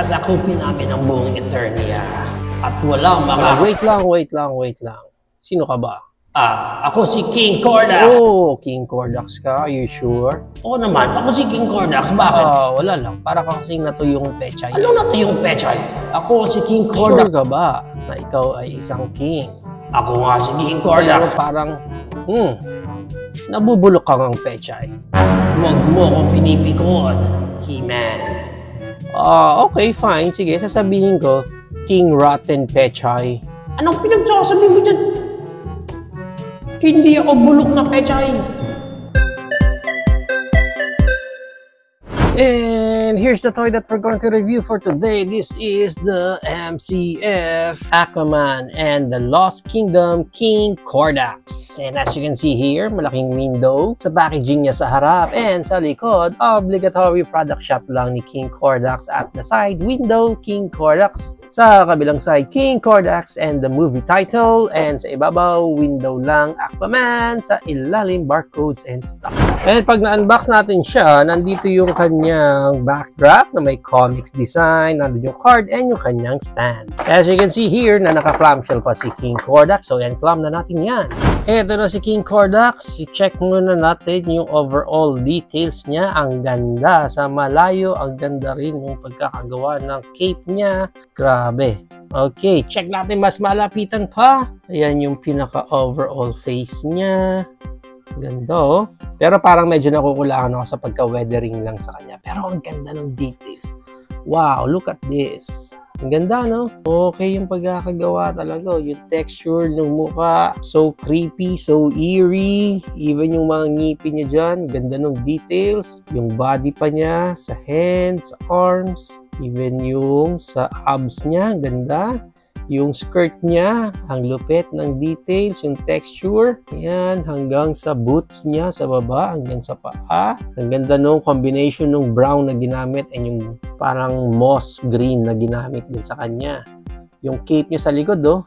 sasakupin namin ang buong Eternia. At walang mga... Wait lang. Sino ka ba? Ako si King Cordax. Oh, King Cordax ka? Are you sure? Oo naman, ako si King Cordax. Bakit? Wala lang. Para kang kasing natuyong pechay. Ano natuyong pechay? Ako si King Cordax. Sure ka ba na ikaw ay isang king? Ako nga si King Cordax. Pero parang, nabubulok ka ng pechay. Huwag mo akong pinipikot, He-Man. Okay, fine. Sige, sasabihin ko, King Rotten Pechay. Anong pinagsasabi mo dyan? Hindi ako bulok na pechay. And here's the toy that we're going to review for today. This is the MCF Aquaman and the Lost Kingdom King Cordax. And as you can see here, malaking window sa packaging niya sa harap. And sa likod, obligatory product shot lang ni King Cordax. At the side window, King Cordax. Sa kabilang side, King Cordax and the movie title. And sa ibabaw, window lang Aquaman. Sa ilalim, barcodes and stuff. And pag na-unbox natin siya, nandito yung kanyang backdrop na may comics design, nandun yung card and yung kanyang stand. As you can see here, na naka-clamshell pa si King Cordax. So yan, clam na natin yan. Ito na si King Cordax. I-check muna natin yung overall details niya. Ang ganda sa malayo. Ang ganda rin yung pagkakagawa ng cape niya. Grabe. Okay, check natin mas malapitan pa. Ayan yung pinaka-overall face niya. Ganda oh. Pero parang medyo nakukulangan ako sa pagka-weathering lang sa kanya. Pero ang ganda ng details. Wow, look at this. Ang ganda, no? Okay yung pagkakagawa talaga. Yung texture ng mukha. So creepy, so eerie. Even yung mga ngipin niya dyan. Ganda ng details. Yung body pa niya, sa hands, sa arms. Even yung sa abs niya. Ganda. Yung skirt niya, ang lupit ng details, yung texture. Ayan, hanggang sa boots niya sa baba, hanggang sa paa. Ang ganda nung combination ng brown na ginamit and yung parang moss green na ginamit din sa kanya. Yung cape niya sa likod, oh.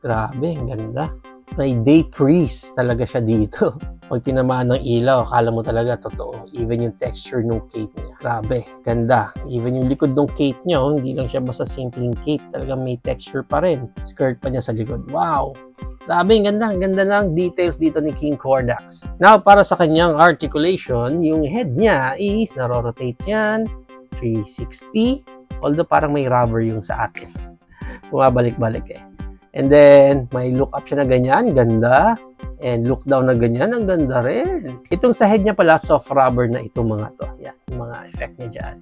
Grabe, ang ganda. May day priest talaga siya dito. Pag tinamaan ng ilaw, akala mo talaga totoo. Even yung texture ng cape niya. Grabe, ganda. Even yung likod ng cape niya, oh, hindi lang siya basta simpleng cape. Talaga may texture pa rin. Skirt pa niya sa likod. Wow! Grabe, ang ganda. Ang ganda lang details dito ni King Cordax. Now, para sa kanyang articulation, yung head niya is narorotate yan. 360. Although parang may rubber yung sa atin. Bumabalik-balik eh. And then, may look up siya na ganyan, ganda. And look down na ganyan, ang ganda rin. Itong sa head niya pala, soft rubber na itong mga to. Yan, yung mga effect niya dyan.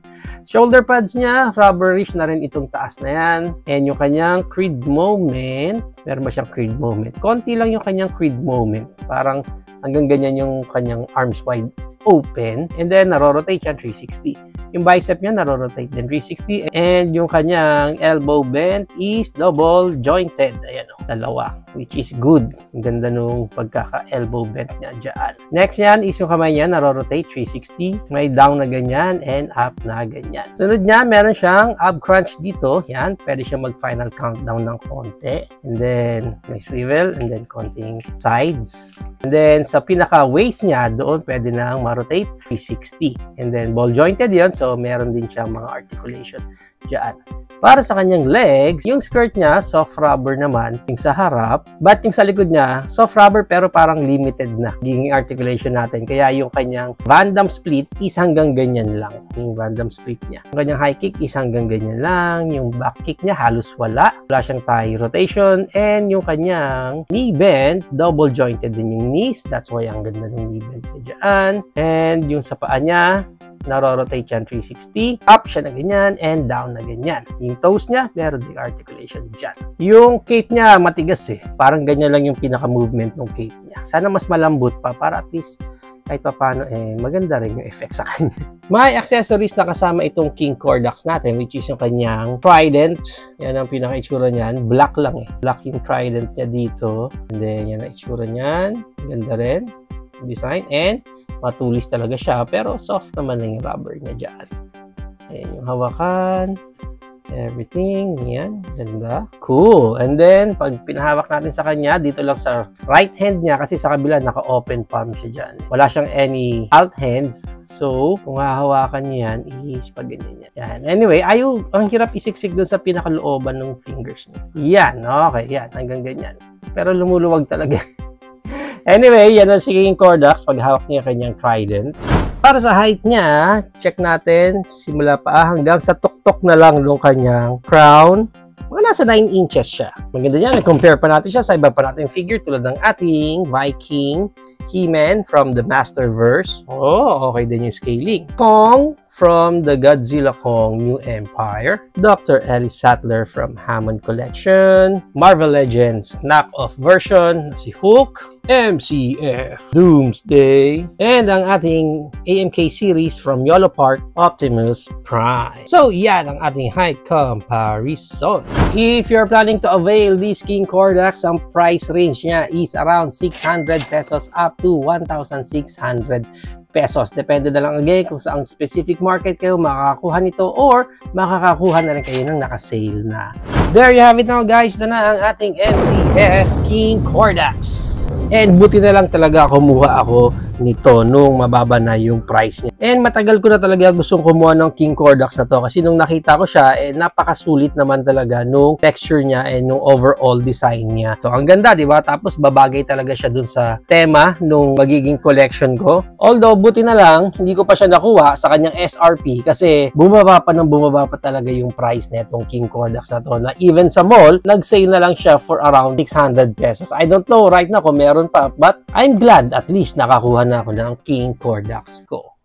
Shoulder pads niya, rubberish na rin itong taas na yan. And yung kanyang creed moment, meron ba siyang creed moment? Konti lang yung kanyang creed moment. Parang hanggang ganyan yung kanyang arms wide open. And then, narorotate siya 360. Yung bicep niya narorotate din 360 and yung kanyang elbow bend is double jointed. Ayan o, dalawa, which is good. Ang ganda nung pagkaka-elbow bend niya dyan. Next yan is yung kamay niya narorotate 360. May down na ganyan and up na ganyan. Sunod niya, meron siyang ab crunch dito. Yan, pwede siya mag-final countdown ng konti. And then, may swivel and then konting sides. And then, sa pinaka-waist niya, doon pwede nang ma-rotate 360. And then, ball jointed yun. So, meron din siyang mga articulation dyan. Para sa kanyang legs, yung skirt niya, soft rubber naman, yung sa harap. But yung sa likod niya, soft rubber pero parang limited na. Giging articulation natin. Kaya yung kanyang Van Damme split is hanggang ganyan lang. Yung Van Damme split niya. Yung kanyang high kick is hanggang ganyan lang. Yung back kick niya halos wala. Wala siyang thigh rotation. And yung kanyang knee bend, double jointed din yung knees. That's why ang ganda ng knee bend niya dyan. And yung sa paa niya, narorotate yan 360. Up siya na ganyan and down na ganyan. Yung toes niya, meron din articulation dyan. Yung cape niya, matigas eh. Parang ganyan lang yung pinaka-movement ng cape niya. Sana mas malambot pa para at least kahit pa paano, maganda rin yung effect sa kanya. May accessories na kasama itong King Cordax natin, which is yung kanyang trident. Yan ang pinaka-itsura niyan. Black lang eh. Black yung trident niya dito. And then, yan ang itsura niyan. Ganda rin. Design. And matulis talaga siya, pero soft naman na yung rubber niya dyan. Ayan yung hawakan. Everything, yan, ganda. Cool. And then, pag pinahawak natin sa kanya, dito lang sa right hand niya, kasi sa kabila, naka-open palm siya dyan. Wala siyang any alt hands. So, kung hahawakan niya yan, pag ganyan yan. Yan. Anyway, ang hirap isiksik dun sa pinakalooban ng fingers niya. Yan, okay, yan, hanggang ganyan. Pero lumuluwag talaga. Anyway, yan ang si King Kordax pag hawak niya kanyang trident. Para sa height niya, check natin, simula pa hanggang sa tuktok na lang ng kanyang crown. Mga nasa 9 inches siya. Maganda yan, compare pa natin siya sa iba pa nating figure tulad ng ating Viking He-Man from the Masterverse. Oh, okay din yung scaling. Kong from the Godzilla Kong New Empire. Dr. Ellie Sattler from Hammond Collection. Marvel Legends knockoff version si Hulk. MCF Doomsday. And ang ating AMK series from Yolo Park, Optimus Prime. So, yan ang ating height comparison. If you're planning to avail this King Kordax, ang price range niya is around 600 pesos up to 1,600 pesos. Depende na lang again kung saang specific market kayo makakakuha nito or makakakuha na rin kayo ng naka-sale na. There you have it now guys, na ang ating MCF King Kordax. And buti na lang talaga kumuha ako nito nung mababa na yung price niya. And matagal ko na talaga gustong kumuha ng King Kordax na to kasi nung nakita ko siya, napakasulit naman talaga nung texture niya and nung overall design niya. So, ang ganda, di ba? Tapos babagay talaga siya dun sa tema nung magiging collection ko. Although, buti na lang, hindi ko pa siya nakuha sa kanyang SRP kasi bumaba pa talaga yung price na itong King Kordax na to, na even sa mall, nag-sale na lang siya for around 600 pesos. I don't know right now kung meron pa, but I'm glad at least nakakuha na ako ng King Kordax ko.